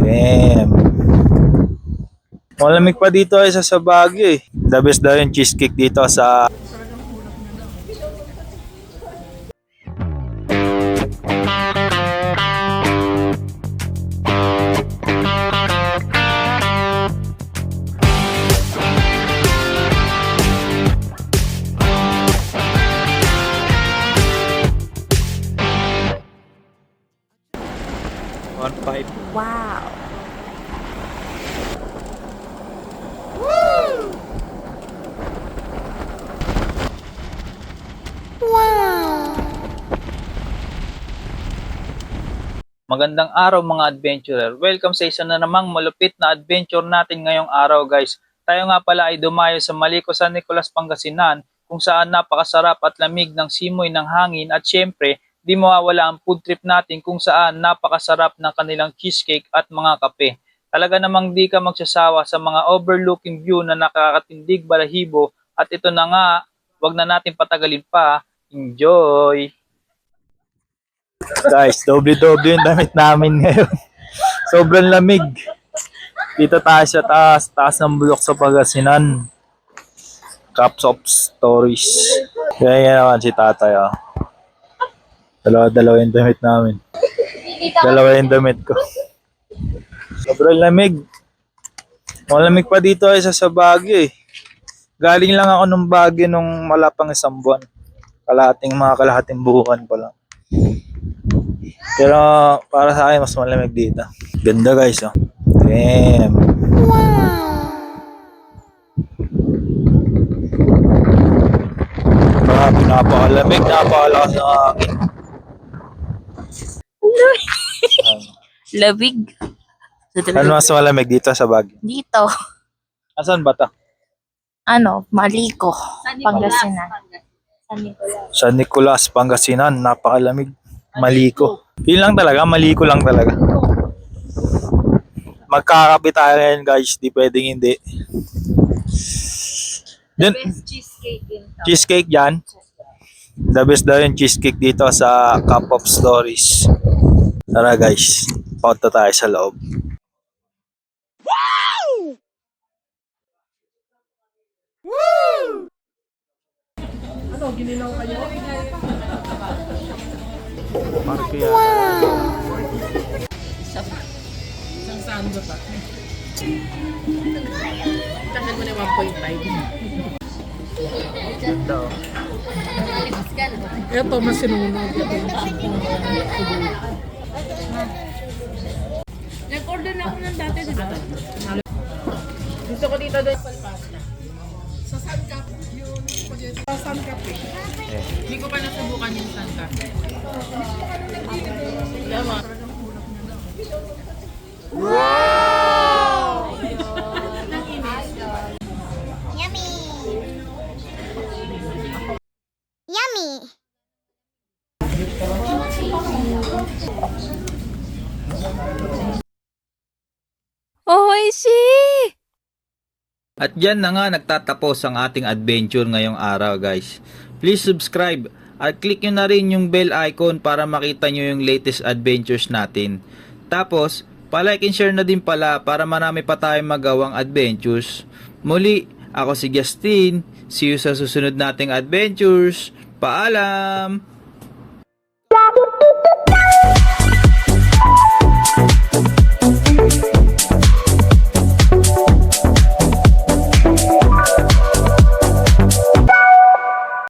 Damn. Malamig pa dito ay sa Baguio eh. The best daw yung cheesecake dito sa... On 5. Wow. Magandang araw mga adventurer. Welcome sa isa na namang malupit na adventure natin ngayong araw guys. Tayo nga pala ay dumayo sa Malico, San Nicolas, Pangasinan kung saan napakasarap at lamig ng simoy ng hangin at syempre di mawawala ang food trip natin kung saan napakasarap ng kanilang cheesecake at mga kape. Talaga namang di ka magsasawa sa mga overlooking view na nakakatindig balahibo at ito na nga, wag na natin patagalin pa. Enjoy! Guys, doble-doble yung damit namin ngayon. Sobrang lamig. Dito tayo sa taas ng bulok sa Pangasinan. Cups of Stories. Kaya yan naman si tatay. Oh. Dalawa yung damit namin. Dalawa yung damit ko. Sobrang lamig. Malamig pa dito ay sa Baguio eh. Galing lang ako ng Baguio nung malapang isang buwan. Kalahating buwan pa lang. Pero para sa akin mas malamig dito. Ganda guys oh. Damn. Grabe, napakalamig, napakalakas ng hangin. Labig. Ano mas malamig dito sa Baguio? Dito. Asan ba to? Malico, Pangasinan. San Nicolas, Pangasinan, napakalamig. Malico. Yun lang talaga, Malico lang talaga. Magkakape tayo ngayon guys, di pwedeng hindi. Dun, Best cheesecake in town. cheesecake yan. The best daw yung cheesecake dito sa Cup of Stories. Tara guys, punta tayo sa loob. Ano, ginilaw kayo? Parke yan. Isang sando pa. Tagal mo na 1.5. Ganda oh. Ito, mas sinunog. Nag-order na ako ng dati, di ba? Gusto ko dito doon palpasta. Sa Suncap, yung spaghetti. Sa Suncap eh. Hindi ko pa nasubukan yung Suncap. Tama. Yummy! Yummy! Oishi! At dyan na nga nagtatapos ang ating adventure ngayong araw guys. Please subscribe at click nyo na rin yung bell icon para makita nyo yung latest adventures natin. Tapos, palike and share na din pala para marami pa tayong magawang adventures. Muli, ako si Justin. See you sa susunod nating adventures. Paalam!